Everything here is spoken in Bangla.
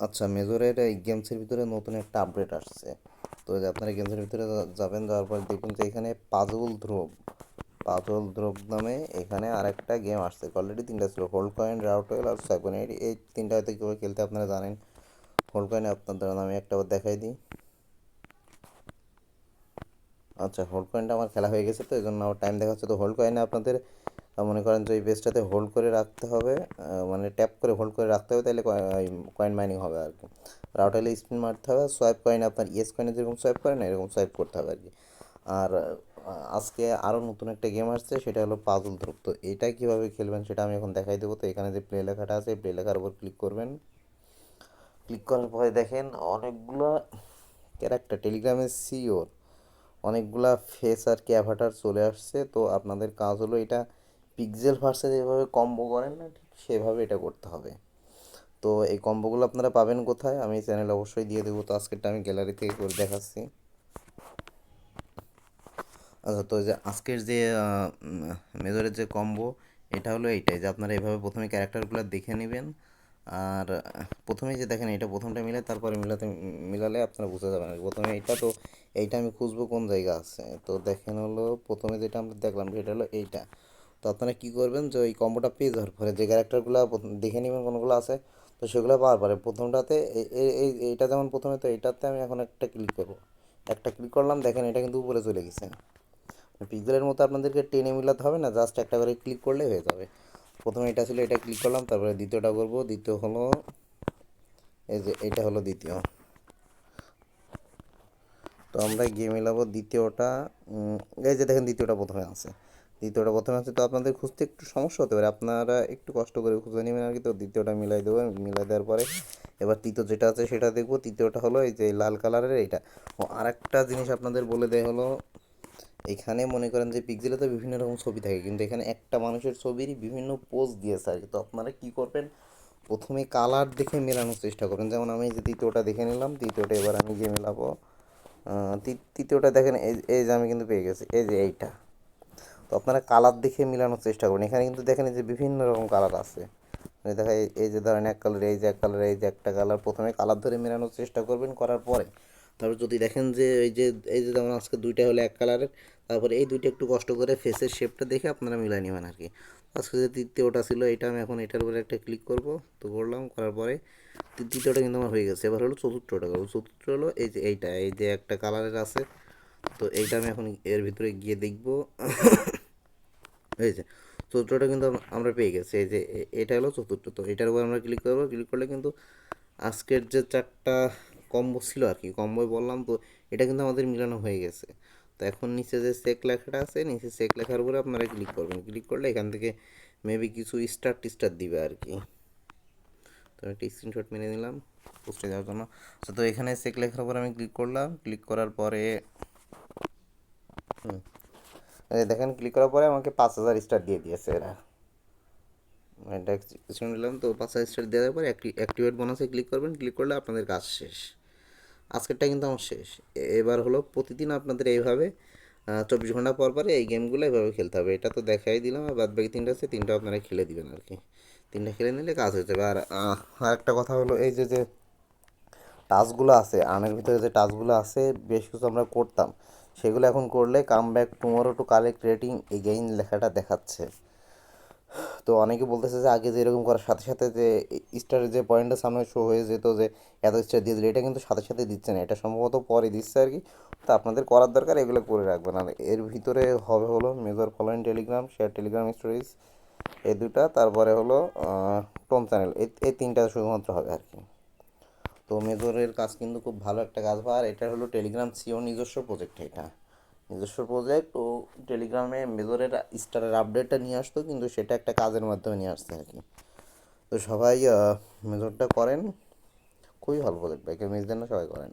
আচ্ছা, মেজরের এই গেমসের ভিতরে নতুন একটা আপডেট আসছে। তো যে আপনারা গেমসের ভিতরে যাবেন, যাওয়ার পর দেখবেন যে এখানে পাজল ধ্রুব নামে এখানে আরেকটা গেম আসছে। অলরেডি তিনটা ছিল, হোল্ড কয়েন, রাউটেল আর সাইকোন। এই তিনটা হয়তো কীভাবে খেলতে আপনারা জানেন। হোল্ড কয়েনে আপনার দ্বারা আমি একটা বার দেখাই দিই। আচ্ছা, হোল্ড কয়েনটা আমার খেলা হয়ে গেছে, তো এই জন্য আমার টাইম দেখাচ্ছে। তো হোল্ড কয়েনে আপনাদের মনে করেন যে এই পেজটাতে হোল্ড করে রাখতে হবে, মানে ট্যাপ করে হোল্ড করে রাখতে হবে, তাহলে কয়েন মাইনিং হবে আর কি। রাউটাইলে স্পিন মারতে হবে, সোয়াইপ কয়েন আপনার ইয়েস কয়েনে যেরকম সোয়াইপ করে না, এরকম সোয়াইপ করতে হবে আর কি। আর আজকে আরও নতুন একটা গেম আসছে, সেটা হলো পাজল ধ্রুব। তো এটা কীভাবে খেলবেন সেটা আমি এখন দেখাই দেবো। তো এখানে যে প্লে লেখাটা আছে, প্লে লেখার উপর ক্লিক করবেন। ক্লিক করার পরে দেখেন অনেকগুলো ক্যারেক্টার, টেলিগ্রামের সিওর অনেকগুলা ফেস আর কি অ্যাভাটার চলে আসছে। তো আপনাদের কাজ হলো এটা পিক্সেল ভার্সে যেভাবে কম্বো করেন না, ঠিক সেভাবে এটা করতে হবে। তো এই কম্বোগুলো আপনারা পাবেন কোথায়, আমি চ্যানেলে অবশ্যই দিয়ে দেবো। তো আজকেরটা আমি গ্যালারি থেকে করে দেখাচ্ছি। আচ্ছা, তো যে আজকের যে মেজরের যে কম্বো, এটা হলো এইটাই যে আপনারা এভাবে প্রথমে ক্যারেক্টারগুলো দেখে নেবেন। আর প্রথমে যে দেখেন এটা প্রথমটা মিলে, তারপরে মিলালে আপনারা বুঝতে যাবেন আর কি। প্রথমে এইটা, তো এইটা আমি খুঁজবো কোন জায়গা আছে। তো দেখেন হলো প্রথমে যেটা আমরা দেখলাম সেটা হলো এইটা। তো আপনারা কী করবেন, যে ওই কম্বোটা পেয়ে যাওয়ার পরে যে ক্যারেক্টারগুলো দেখে নেবেন কোনগুলো আছে, তো সেগুলো পাওয়ার পরে প্রথমটাতে এইটা যেমন প্রথমে, তো এইটাতে আমি এখন একটা ক্লিক করবো। একটা ক্লিক করলাম, দেখেন এটা কিন্তু উপরে চলে গেছে। পিক্সেলের মতো আপনাদেরকে টেনে মিলাতে হবে না, জাস্ট একটা করে ক্লিক করলে হয়ে যাবে। প্রথমে এটা ছিল, এটা ক্লিক করলাম, তারপরে দ্বিতীয়টা করব। দ্বিতীয় হলো এই যে এটা হলো দ্বিতীয়। তো আমরা গিয়ে মিলাবো দ্বিতীয়টা। এই যে দেখেন দ্বিতীয়টা প্রথমে আছে, দ্বিতীয়টা প্রথমে আছে। তো আপনাদের খুঁজতে একটু সমস্যা হতে পারে, আপনারা একটু কষ্ট করে খুঁজে নেবেন আর কি। তো দ্বিতীয়টা মিলাই দেবো, মিলাই দেওয়ার পরে এবার তৃতীয় যেটা আছে সেটা দেখবো। তৃতীয়টা হলো এই যে লাল কালারের এইটা। ও আরেকটা জিনিস আপনাদের বলে দেয় হলো, এখানে মনে করেন যে পিক্সেলে তো বিভিন্ন রকম ছবি থাকে, কিন্তু এখানে একটা মানুষের ছবিরই বিভিন্ন পোজ দিয়েছে আর কি। তো আপনারা কী করবেন, প্রথমে কালার দেখে মেলানোর চেষ্টা করবেন। যেমন আমি যে দ্বিতীয়টা দেখে নিলাম, দ্বিতীয়টা এবার আমি গিয়ে মেলাবো। তৃতীয়টা দেখেন, এই যে আমি কিন্তু পেয়ে গেছি, এই যে এইটা। তো আপনারা কালার দেখে মেলানোর চেষ্টা করুন। এখানে কিন্তু দেখেন এই যে বিভিন্ন রকম কালার আছে, দেখা এই যে ধরেন এক কালার, এই যে এক কালার, এই যে একটা কালার। প্রথমে কালার ধরে মেলানোর চেষ্টা করবেন, করার পরে তারপর যদি দেখেন যে এই যে যেমন আজকে দুইটা হলো এক কালারের, তারপরে এই দুইটা একটু কষ্ট করে ফেসের শেপটা দেখে আপনারা মিলাই নেবেন আর কি। আজকে যে তৃতীয়টা ছিল, এটা আমি এখন এটার উপরে একটা ক্লিক করব। তো করলাম, করার পরে তৃতীয়টা কিন্তু আমার হয়ে গেছে। এবার হলো চতুর্থটা করবো। চতুর্থ হলো এই যে এইটা, এই যে একটা কালারের আছে। তো এইটা আমি এখন এর ভিতরে গিয়ে দেখব। এই যে চতুর্থটা কিন্তু আমরা পেয়ে গেছি, এই যে এটা হলো চতুর্থ। তো এটার উপর আমরা ক্লিক করবো। ক্লিক করলে কিন্তু আজকের যে চারটা কম্বো ছিল আর কি, কম্বোই বললাম, তো এটা কিন্তু আমাদের মিলানো হয়ে গেছে। তো এখন নিচে যে চেক লেখাটা আছে, নিচে চেক লেখার উপরে আপনারা ক্লিক করবেন। ক্লিক করলে এখান থেকে মেবি কিছু স্টার টিস্টার দিবে আর কি। তো আমি একটা স্ক্রিনশট মেরে নিলাম পোস্টে যাওয়ার জন্য। তো এখানে চেক লেখার উপর আমি ক্লিক করলাম। ক্লিক করার পরে দেখেন, ক্লিক করার পরে আমাকে 5,000 স্টার দিয়ে দিয়েছে এরা। এটা স্ক্রিন নিলাম, তো 5,000 স্টার দেওয়ার পরে অ্যাক্টিভেট বোনাসে ক্লিক করবেন। ক্লিক করলে আপনাদের কাজ শেষ। আজকেরটা কিন্তু আমার শেষ। এবার হলো প্রতিদিন আপনাদের এইভাবে 24 ঘন্টা পর পরে এই গেমগুলো এভাবে খেলতে হবে। এটা তো দেখাই দিলাম, আর বাদ বাকি তিনটা আছে, তিনটা আপনারা খেলে দিবেন আর কি। তিনটা খেলে নিলে কাজ হয়ে যাবে। আর আরেকটা কথা হলো, এই যে টাস্কগুলো আছে আর্নের ভিতরে, যে টাস্কগুলো আছে বেশ কিছু আমরা করতাম, সেগুলো এখন করলে come back tomorrow to collect rating again লেখাটা দেখাচ্ছে। তো অনেকে বলতেছে যে আগে যে এরকম করার সাথে সাথে যে স্টারের যে পয়েন্টটা সামনে শো হয়ে যেত, যে এত স্টার দিয়ে দিলে, এটা কিন্তু সাথে সাথে দিচ্ছে না, এটা সম্ভবত পরে দিচ্ছে আর কি। তো আপনাদের করার দরকার এগুলো করে রাখবেন। আর এর ভিতরে হবে হলো major following Telegram, share Telegram stories, এই দুটা, তারপরে হলো টোন চ্যানেল, এই তিনটা শুধুমাত্র হবে আর কি। তো মেজরের কাজ কিন্তু খুব ভালো একটা কাজ হয়। আর এটা হলো টেলিগ্রাম সিও নিজস্ব প্রজেক্ট, এটা নিজস্ব প্রজেক্ট। ও টেলিগ্রামে মেজরের স্টারের আপডেটটা নিয়ে আসতো, কিন্তু সেটা একটা কাজের মাধ্যমে নিয়ে আসতে আর কি। তো সবাই মেজরটা করেন, খুবই ভালো প্রজেক্ট, ভাই কেউ মিস দেন না, সবাই করেন।